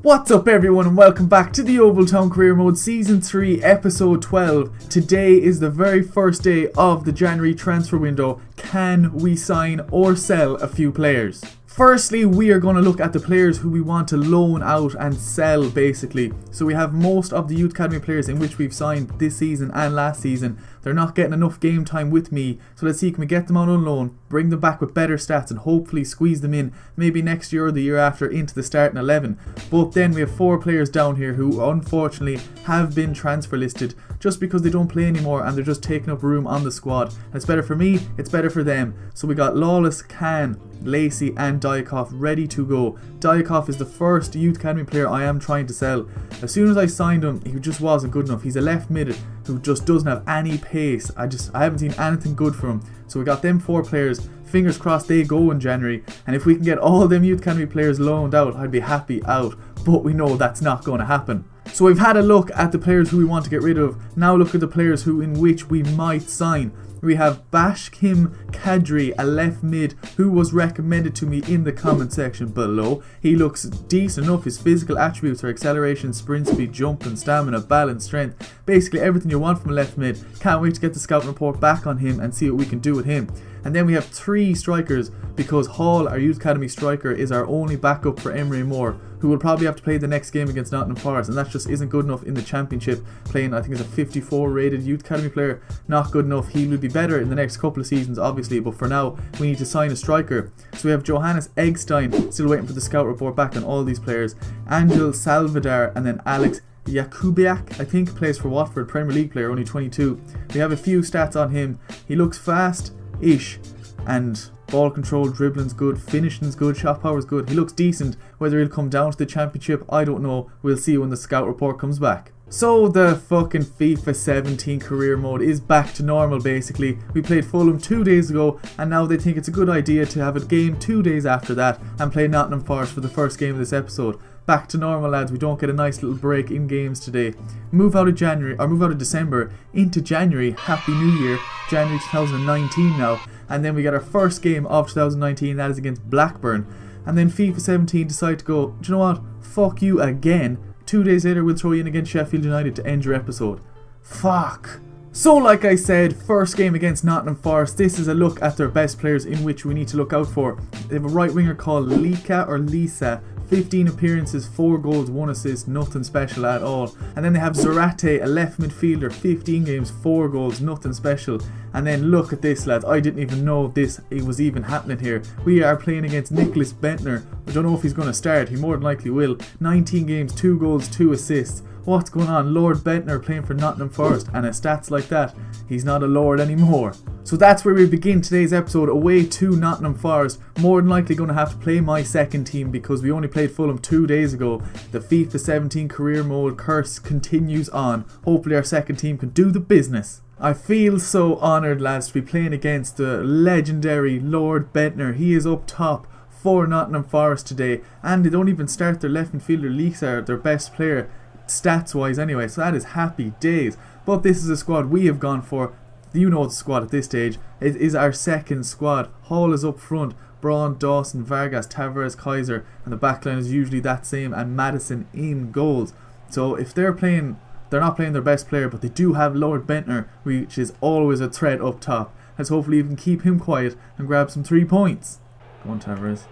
What's up everyone and welcome back to the Yeovil Town Career Mode Season 3 Episode 12. Today is the very first day of the January transfer window. Can we sign or sell a few players? Firstly, we are going to look at the players who we want to loan out and sell basically. So we have most of the Youth Academy players in which we've signed this season and last season. They're not getting enough game time with me. So let's see, can we get them out on loan, bring them back with better stats and hopefully squeeze them in maybe next year or the year after into the starting 11. But then we have 4 players down here who unfortunately have been transfer listed just because they don't play anymore and they're just taking up room on the squad. And it's better for me, it's better for them. So we got Lawless, Khan, Lacey and Diakov ready to go. Diakov is the first Youth Academy player I am trying to sell. As soon as I signed him, he just wasn't good enough. He's a left mid who just doesn't have any pace. I haven't seen anything good from him. So we got them 4 players. Fingers crossed they go in January. And if we can get all them Youth Academy players loaned out, I'd be happy out. But we know that's not going to happen. So we've had a look at the players who we want to get rid of. Now look at the players in which we might sign. We have Bashkim Kadri, a left mid who was recommended to me in the comment section below. He looks decent enough. His physical attributes are acceleration, sprint speed, jump and stamina, balance, strength. Basically everything you want from a left mid. Can't wait to get the scouting report back on him and see what we can do with him. And then we have 3 strikers because Hall, our Youth Academy striker, is our only backup for Emery Moore, who will probably have to play the next game against Nottingham Forest, and that just isn't good enough in the Championship. Playing, I think, as a 54 rated Youth Academy player, not good enough. He will be better in the next couple of seasons, obviously, but for now, we need to sign a striker. So we have Johannes Eggstein, still waiting for the scout report back on all these players. Angel Salvador, and then Alex Jakubiak, I think, plays for Watford, Premier League player, only 22. We have a few stats on him. He looks fast-ish, and ball control, dribbling's good, finishing's good, shot power's good. He looks decent. Whether he'll come down to the Championship, I don't know. We'll see when the scout report comes back. So the fucking FIFA 17 career mode is back to normal basically. We played Fulham 2 days ago and now they think it's a good idea to have a game 2 days after that and play Nottingham Forest for the first game of this episode. Back to normal, lads. We don't get a nice little break in games today. Move out of December into January. Happy New Year. January 2019 now. And then we get our first game of 2019, that is against Blackburn. And then FIFA 17 decide to go, do you know what? Fuck you again. 2 days later we'll throw you in against Sheffield United to end your episode. Fuck. So like I said, first game against Nottingham Forest. This is a look at their best players in which we need to look out for. They have a right winger called Lisa. 15 appearances, 4 goals, 1 assist, nothing special at all. And then they have Zarate, a left midfielder, 15 games, 4 goals, nothing special. And then look at this, lads. I didn't even know it was even happening here. We are playing against Nicholas Bendtner. I don't know if he's going to start. He more than likely will. 19 games, 2 goals, 2 assists. What's going on? Lord Bendtner playing for Nottingham Forest, and at stats like that, he's not a lord anymore. So that's where we begin today's episode, away to Nottingham Forest. More than likely going to have to play my second team because we only played Fulham 2 days ago. The FIFA 17 career mode curse continues on. Hopefully our second team can do the business. I feel so honoured, lads, to be playing against the legendary Lord Bendtner. He is up top for Nottingham Forest today, and they don't even start their left midfielder. Lisa, their best player, stats wise anyway, so that is happy days. But this is a squad we have gone for. You know the squad at this stage. It is our second squad. Hall is up front, Braun, Dawson, Vargas, Tavares, Kaiser, and the backline is usually that same, and Madison in goals. So if they're not playing their best player, but they do have Lord Bendtner, which is always a threat up top. Let's hopefully we can keep him quiet and grab some 3 points. Go on, Tavares.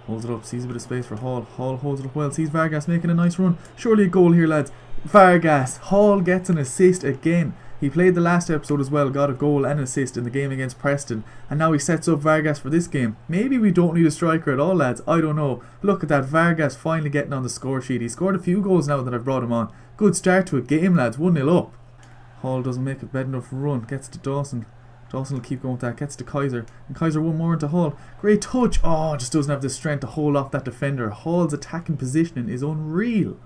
Holds it up, sees a bit of space for Hall. Hall holds it up well, sees Vargas making a nice run. Surely a goal here, lads. Vargas. Hall gets an assist again. He played the last episode as well, got a goal and an assist in the game against Preston, and now he sets up Vargas for this game. Maybe we don't need a striker at all, lads. I don't know. Look at that, Vargas finally getting on the score sheet. He scored a few goals now that I've brought him on. Good start to a game, lads. 1-0 up. Hall doesn't make a bad enough run. Gets to Dawson. Dawson will keep going with that. Gets to Kaiser. And Kaiser one more into Hall. Great touch. Oh, just doesn't have the strength to hold off that defender. Hall's attacking positioning is unreal.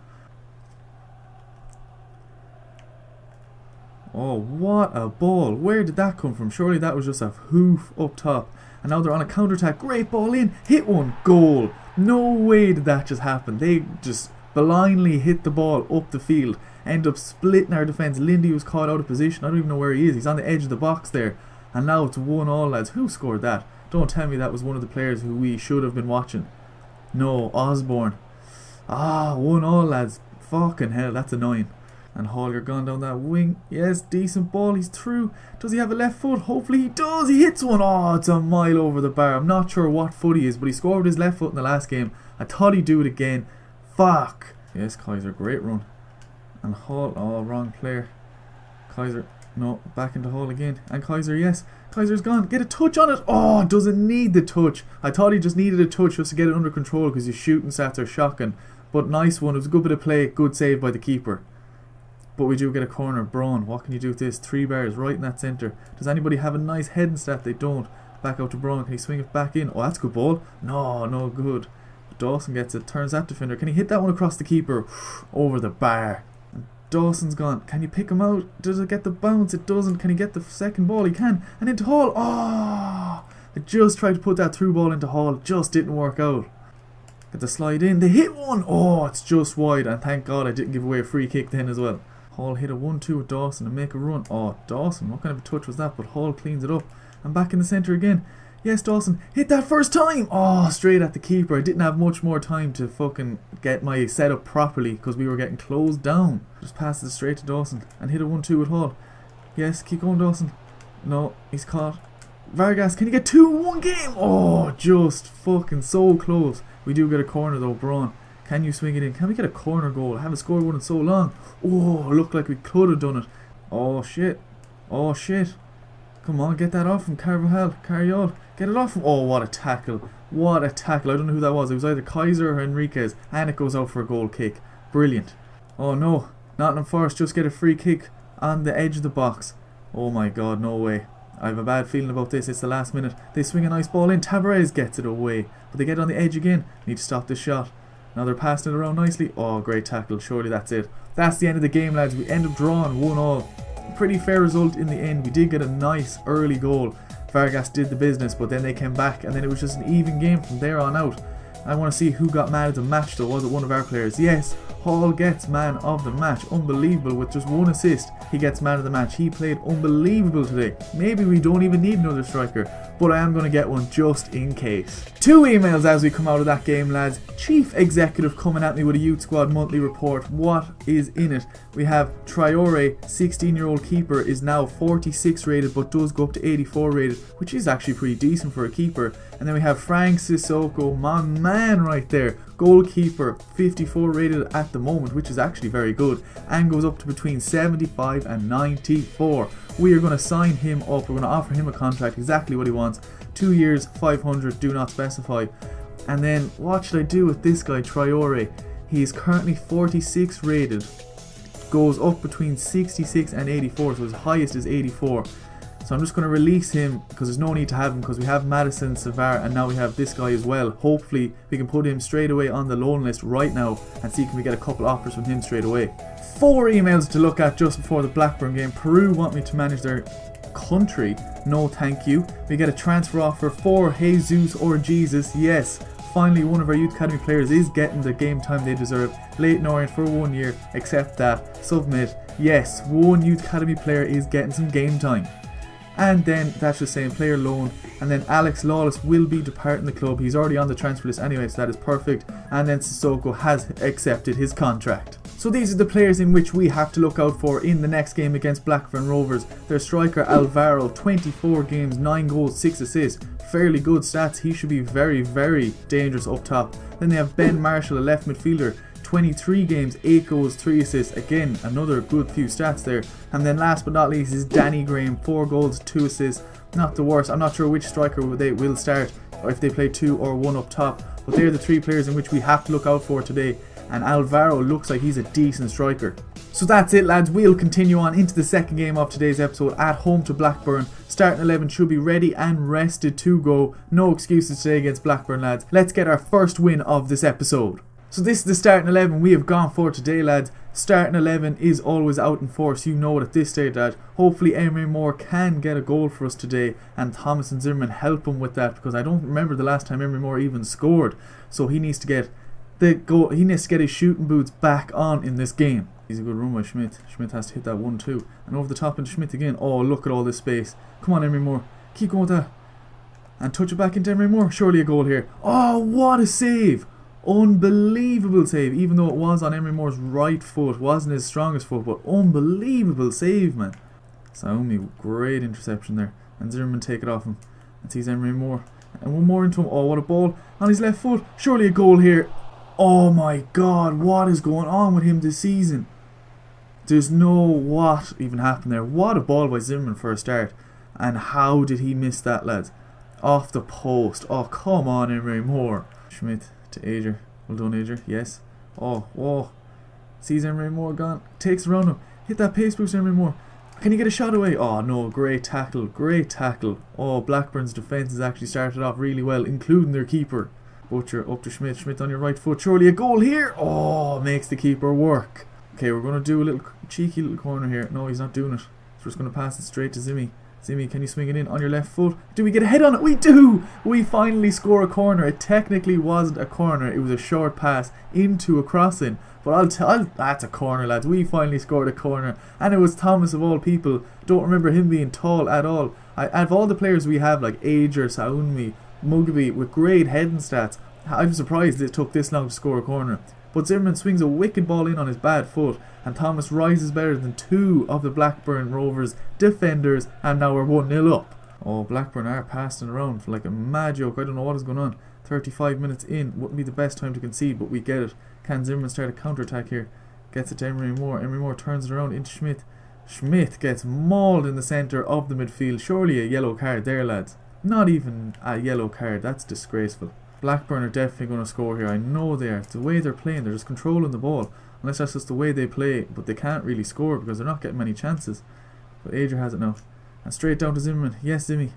Oh, what a ball. Where did that come from? Surely that was just a hoof up top. And now they're on a counter-attack. Great ball in. Hit one. Goal. No way did that just happen. They just blindly hit the ball up the field. End up splitting our defence. Lindy was caught out of position. I don't even know where he is. He's on the edge of the box there. And now it's 1-1, lads. Who scored that? Don't tell me that was one of the players who we should have been watching. No, Osborne. Ah, 1-1, lads. Fucking hell, that's annoying. And Hall, you're gone down that wing. Yes, decent ball. He's through. Does he have a left foot? Hopefully he does. He hits one. Oh, it's a mile over the bar. I'm not sure what foot he is, but he scored with his left foot in the last game. I thought he'd do it again. Fuck. Yes, Kaiser, great run. And Hall, oh, wrong player. Kaiser, no, back into Hall again. And Kaiser, yes. Kaiser's gone. Get a touch on it. Oh, doesn't need the touch. I thought he just needed a touch just to get it under control because his shooting stats are shocking. But nice one. It was a good bit of play. Good save by the keeper. But we do get a corner. Braun, what can you do with this? 3 bars right in that centre. Does anybody have a nice heading stat? They don't. Back out to Braun. Can he swing it back in? Oh, that's a good ball. No, no good. But Dawson gets it. Turns that defender. Can he hit that one across the keeper? Over the bar. And Dawson's gone. Can you pick him out? Does it get the bounce? It doesn't. Can he get the second ball? He can. And into Hall. Oh! I just tried to put that through ball into Hall. Just didn't work out. Get the slide in. They hit one. Oh, it's just wide. And thank God I didn't give away a free kick then as well. Hall hit a 1-2 with Dawson and make a run. Oh, Dawson, what kind of a touch was that? But Hall cleans it up. And back in the centre again. Yes, Dawson, hit that first time. Oh, straight at the keeper. I didn't have much more time to fucking get my setup properly because we were getting closed down. Just passes it straight to Dawson and hit a 1-2 with Hall. Yes, keep going, Dawson. No, he's caught. Vargas, can you get 2 in one game? Oh, just fucking so close. We do get a corner though, Braun. Can you swing it in? Can we get a corner goal? I haven't scored one in so long. Oh, looked like we could have done it. Oh, shit. Oh, shit. Come on, get that off from Carvajal. Get it off from... Oh, what a tackle. What a tackle. I don't know who that was. It was either Kaiser or Enriquez. And it goes out for a goal kick. Brilliant. Oh, no. Nottingham Forest just get a free kick on the edge of the box. Oh, my God. No way. I have a bad feeling about this. It's the last minute. They swing a nice ball in. Tavares gets it away. But they get on the edge again. Need to stop this shot. Now they're passing it around nicely. Oh, great tackle. Surely that's it. That's the end of the game, lads. We end up drawing 1-1. Pretty fair result in the end. We did get a nice early goal. Vargas did the business, but then they came back, and then it was just an even game from there on out. I want to see who got man of the match though. Was it one of our players? Yes, Hall gets man of the match. Unbelievable. With just 1 assist, he gets man of the match. He played unbelievable today. Maybe we don't even need another striker, but I am going to get one just in case. 2 emails as we come out of that game, lads. Chief Executive coming at me with a Youth Squad monthly report. What is in it? We have Traore, 16-year-old keeper, is now 46 rated but does go up to 84 rated, which is actually pretty decent for a keeper. And then we have Frank Sissoko, my man right there, goalkeeper, 54 rated at the moment, which is actually very good, and goes up to between 75 and 94. We are going to sign him up. We're going to offer him a contract, exactly what he wants. 2 years, 500, do not specify. And then what should I do with this guy, Traore? He is currently 46 rated, goes up between 66 and 84, so his highest is 84. So I'm just going to release him because there's no need to have him, because we have Madison, Savar, and now we have this guy as well. Hopefully we can put him straight away on the loan list right now and see can we get a couple offers from him straight away. 4 emails to look at just before the Blackburn game. Peru want me to manage their country. No thank you. We get a transfer offer for Jesus or Jesus. Yes, finally one of our youth academy players is getting the game time they deserve. Leighton Orient for 1 year. Accept that. Submit. Yes, one youth academy player is getting some game time. And then that's just saying player loan. And then Alex Lawless will be departing the club. He's already on the transfer list anyway, so that is perfect. And then Sissoko has accepted his contract. So these are the players in which we have to look out for in the next game against Blackburn Rovers. Their striker Alvaro, 24 games, 9 goals, 6 assists. Fairly good stats. He should be very, very dangerous up top. Then they have Ben Marshall, a left midfielder. 23 games, 8 goals, 3 assists. Again, another good few stats there. And then last but not least is Danny Graham, 4 goals, 2 assists. Not the worst. I'm not sure which striker they will start, or if they play 2 or 1 up top. But they're the 3 players in which we have to look out for today. And Alvaro looks like he's a decent striker. So that's it, lads. We'll continue on into the second game of today's episode at home to Blackburn. Starting 11 should be ready and rested to go. No excuses today against Blackburn, lads. Let's get our first win of this episode. So this is the starting 11 we have gone for today, lads. Starting 11 is always out in force, you know it at this stage, lad. Hopefully Emery Moore can get a goal for us today, and Thomas and Zimmerman help him with that, because I don't remember the last time Emery Moore even scored. So he needs to get the goal. He needs to get his shooting boots back on in this game. He's a good run by Schmidt. Schmidt has to hit that 1-2, and over the top into Schmidt again. Oh, look at all this space. Come on, Emery Moore, keep going with that, and touch it back into Emery Moore. Surely a goal here. Oh, what a save! Unbelievable save, even though it was on Emery Moore's right foot. Wasn't his strongest foot, but unbelievable save, man. Saoumi, great interception there. And Zimmerman take it off him. And sees Emery Moore. And one more into him. Oh, what a ball on his left foot. Surely a goal here. Oh my god, what is going on with him this season? There's no what even happened there. What a ball by Zimmerman for a start. And how did he miss that, lads? Off the post. Oh, come on, Emery Moore. Schmidt to Ager. Well done, Ager. Yes. Oh, whoa. Sees Emery Moore gone. Takes around him. Hit that pace boost, Emery Moore. Can he get a shot away? Oh no, great tackle. Great tackle. Oh, Blackburn's defence has actually started off really well, including their keeper. Butcher up to Schmidt. Schmidt on your right foot. Surely a goal here. Oh, makes the keeper work. Okay, we're going to do a little cheeky little corner here. No, he's not doing it. So we're just going to pass it straight to Zimmy. Zimmy, can you swing it in on your left foot? Do we get a head on it? We do! We finally score a corner. It technically wasn't a corner. It was a short pass into a crossing. But that's a corner, lads. We finally scored a corner. And it was Thomas of all people. Don't remember him being tall at all. Out of all the players we have, like Ager, Saounmi, Mugabe, with great heading stats, I'm surprised it took this long to score a corner. But Zimmerman swings a wicked ball in on his bad foot, and Thomas rises better than two of the Blackburn Rovers defenders, and now we're 1-0 up. Oh, Blackburn are passing around for like a mad joke. I don't know what is going on. 35 minutes in, wouldn't be the best time to concede, but we get it. Can Zimmerman start a counter-attack here? Gets it to Emery Moore. Emery Moore turns it around into Schmidt. Schmidt gets mauled in the centre of the midfield. Surely a yellow card there, lads. Not even a yellow card. That's disgraceful. Blackburn are definitely going to score here. I know they are. It's the way they're playing. They're just controlling the ball. Unless that's just the way they play. But they can't really score because they're not getting many chances. But Ager has it now. And straight down to Zimmerman. Yes, Zimmy.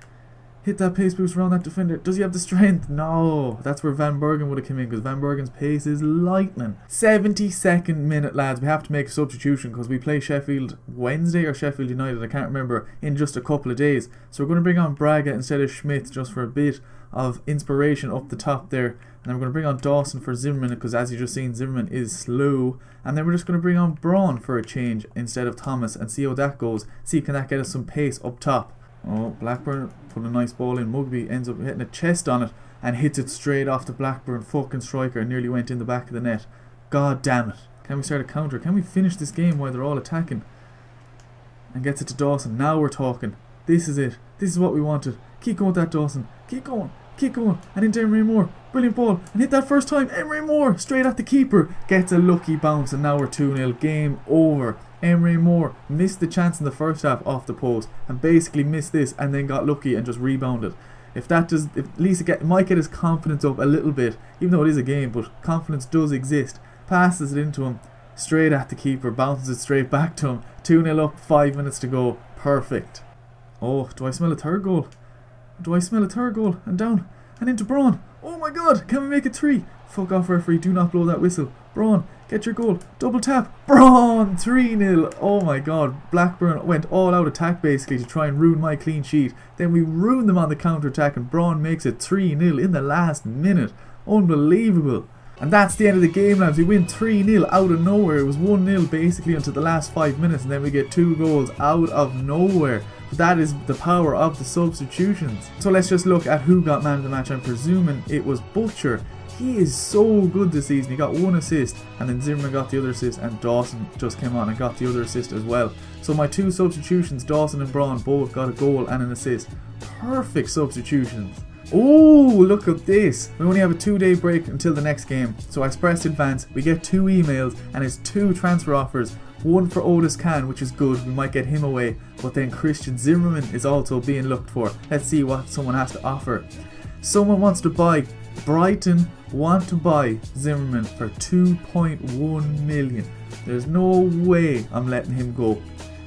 Hit that pace boost around that defender. Does he have the strength? No. That's where Van Bergen would have come in, because Van Bergen's pace is lightning. 72nd minute, lads. We have to make a substitution because we play Sheffield Wednesday or Sheffield United. I can't remember, in just a couple of days. So we're going to bring on Braga instead of Schmidt just for a bit of inspiration up the top there. And then we're going to bring on Dawson for Zimmerman, because as you just seen, Zimmerman is slow. And then we're just going to bring on Braun for a change instead of Thomas and see how that goes. See, can that get us some pace up top? Oh, Blackburn put a nice ball in. Mugby ends up hitting a chest on it and hits it straight off the Blackburn fucking striker and nearly went in the back of the net. God damn it. Can we start a counter? Can we finish this game while they're all attacking? And gets it to Dawson. Now we're talking. This is it. This is what we wanted. Keep going with that, Dawson. Keep going. Keep going. And into Emery Moore. Brilliant ball. And hit that first time. Emery Moore straight at the keeper. Gets a lucky bounce and now we're 2-0. Game over. Emery Moore missed the chance in the first half off the post and basically missed this and then got lucky and just rebounded. If at least it might get his confidence up a little bit, even though it is a game, but confidence does exist. Passes it into him, straight at the keeper, bounces it straight back to him. 2-0 up, 5 minutes to go. Perfect. Oh, do I smell a third goal? Do I smell a third goal? And down and into Braun. Oh my god, can we make it 3? Fuck off, referee, do not blow that whistle. Braun, get your goal. Double tap. Braun, 3-0. Oh my god. Blackburn went all out attack basically to try and ruin my clean sheet. Then we ruined them on the counter attack and Braun makes it 3-0 in the last minute. Unbelievable. And that's the end of the game, lads. We win 3-0 out of nowhere. It was 1-0 basically until the last 5 minutes, and then we get 2 goals out of nowhere. But that is the power of the substitutions. So let's just look at who got man of the match. I'm presuming it was Butcher. He is so good this season. He got 1 assist, and then Zimmerman got the other assist, and Dawson just came on and got the other assist as well. So my 2 substitutions, Dawson and Braun, both got a goal and an assist. Perfect substitutions. Oh, look at this. We only have a 2-day break until the next game. So as pressed advance, we get 2 emails and it's 2 transfer offers. One for Otis Khan, which is good. We might get him away. But then Christian Zimmerman is also being looked for. Let's see what someone has to offer. Someone wants to buy. Brighton want to buy Zimmerman for 2.1 million. There's no way I'm letting him go.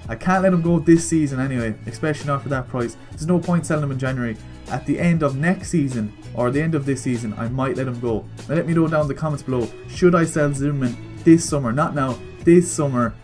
I can't let him go this season anyway, especially not for that price. There's no point selling him in January. At the end of next season, or the end of this season, I might let him go. Now let me know down in the comments below, should I sell Zimmerman this summer? Not now, this summer.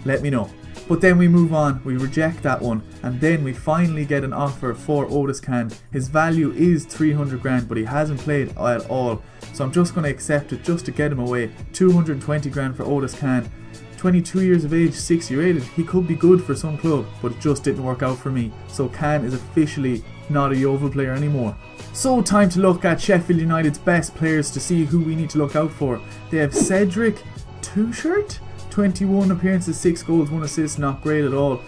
Let me know. But then we move on, we reject that one, and then we finally get an offer for Otis Khan. His value is 300 grand, but he hasn't played at all. So I'm just going to accept it just to get him away. 220 grand for Otis Khan. 22 years of age, 60 rated. He could be good for some club, but it just didn't work out for me. So Khan is officially not a Yeovil player anymore. So time to look at Sheffield United's best players to see who we need to look out for. They have Cedric Two-Shirt, 21 appearances, 6 goals, 1 assist, not great at all.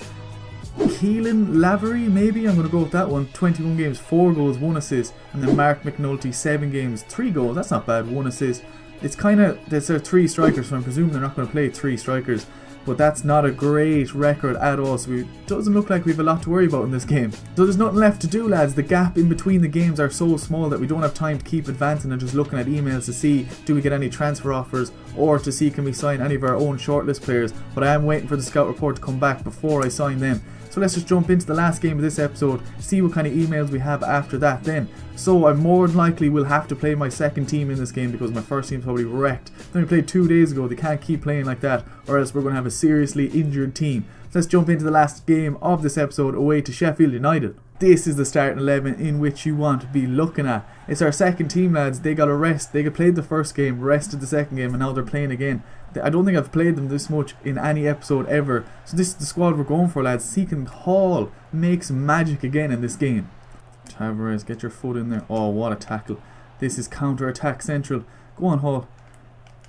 Keelan Lavery, maybe, I'm going to go with that one. 21 games, 4 goals, 1 assist. And then Mark McNulty, 7 games, 3 goals, that's not bad, 1 assist. It's kind of, there's 3 strikers, so I'm presuming they're not going to play 3 strikers. But that's not a great record at all, so it doesn't look like we have a lot to worry about in this game. So there's nothing left to do, lads. The gap in between the games are so small that we don't have time to keep advancing and just looking at emails to see do we get any transfer offers or to see can we sign any of our own shortlist players. But I am waiting for the scout report to come back before I sign them. So let's just jump into the last game of this episode, see what kind of emails we have after that then. So I more than likely will have to play my second team in this game because my first team's probably wrecked. They only played 2 days ago, they can't keep playing like that or else we're going to have a seriously injured team. So let's jump into the last game of this episode away to Sheffield United. This is the starting 11 in which you want to be looking at. It's our second team, lads. They got a rest. They played the first game, rested the second game, and now they're playing again. I don't think I've played them this much in any episode ever. So this is the squad we're going for, lads. Seeking Hall makes magic again in this game. Tavares, get your foot in there. Oh, what a tackle. This is counter-attack central. Go on, Hall.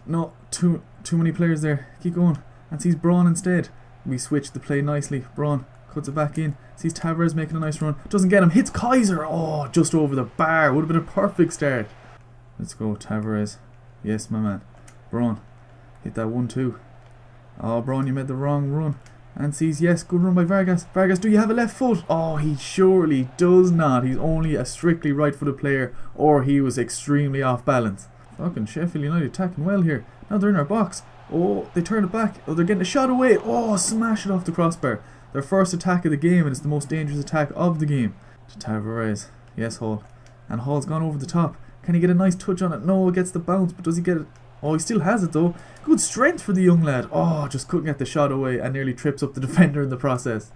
No, too many players there. Keep going. And sees Braun instead. We switch the play nicely. Braun cuts it back in. Sees Tavares making a nice run. Doesn't get him. Hits Kaiser. Oh, just over the bar. Would have been a perfect start. Let's go, Tavares. Yes, my man. Braun. Hit that 1-2. Oh, Braun, you made the wrong run. And sees, yes, good run by Vargas. Vargas, do you have a left foot? Oh, he surely does not. He's only a strictly right-footed player, or he was extremely off balance. Fucking Sheffield United attacking well here. Now they're in our box. Oh, they turn it back. Oh, they're getting a shot away. Oh, smash it off the crossbar. Their first attack of the game, and it's the most dangerous attack of the game. To Tavares. Yes, Hall. And Hall's gone over the top. Can he get a nice touch on it? No, it gets the bounce, but does he get it? Oh, he still has it though. Good strength for the young lad. Oh, just couldn't get the shot away and nearly trips up the defender in the process.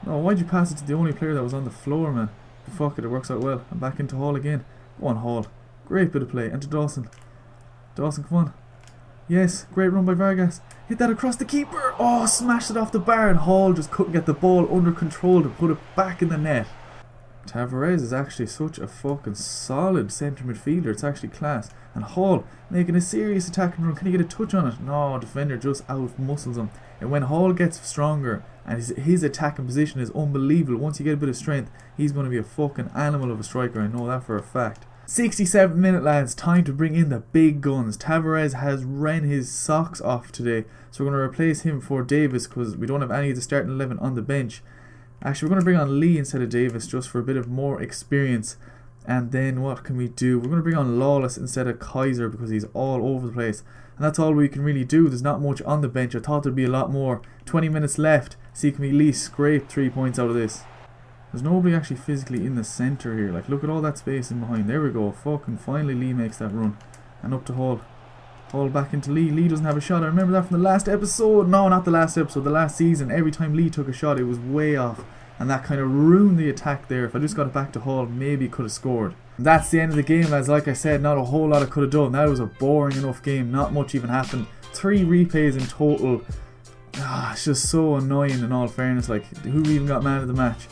Oh, why'd you pass it to the only player that was on the floor, man? But fuck it, it works out well. I'm back into Hall again. Go on, Hall. Great bit of play. And to Dawson. Dawson, come on. Yes, great run by Vargas. Hit that across the keeper. Oh, smashed it off the bar, and Hall just couldn't get the ball under control to put it back in the net. Tavares is actually such a fucking solid centre midfielder. It's actually class. And Hall making a serious attacking run. Can he get a touch on it? No, defender just out muscles him. And when Hall gets stronger and his attacking position is unbelievable, once you get a bit of strength, he's going to be a fucking animal of a striker. I know that for a fact. 67th minute, lads. Time to bring in the big guns. Tavares has ran his socks off today, so we're going to replace him for Davis because we don't have any of the starting 11 on the bench. Actually, we're going to bring on Lee instead of Davis just for a bit of more experience. And then what can we do? We're going to bring on Lawless instead of Kaiser because he's all over the place. And that's all we can really do. There's not much on the bench. I thought there'd be a lot more. 20 minutes left. See, can we at least scrape 3 points out of this? There's nobody actually physically in the centre here. Like, look at all that space in behind. There we go. Fucking finally Lee makes that run. And up to Hall. Hall back into Lee. Lee doesn't have a shot. I remember that from the last episode. No, not the last episode. The last season. Every time Lee took a shot, it was way off. And that kind of ruined the attack there. If I just got it back to Hall, maybe could have scored. And that's the end of the game, lads. Like I said, not a whole lot I could have done. That was a boring enough game. Not much even happened. 3 replays in total. It's just so annoying in all fairness. Like, who even got man of the match?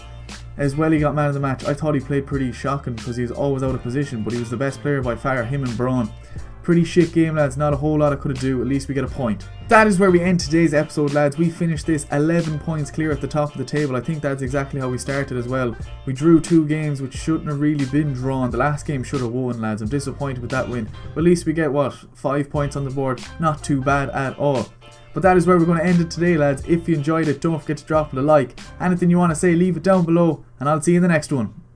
As well, he got man of the match. I thought he played pretty shocking because he was always out of position, but he was the best player by far, him and Braun. Pretty shit game, lads. Not a whole lot I could have do. At least we get a point. That is where we end today's episode, lads. We finished this 11 points clear at the top of the table. I think that's exactly how we started as well. We drew 2 games which shouldn't have really been drawn. The last game should have won, lads. I'm disappointed with that win. But at least we get, what, 5 points on the board. Not too bad at all. But that is where we're going to end it today, lads. If you enjoyed it, don't forget to drop it a like. Anything you want to say, leave it down below. And I'll see you in the next one.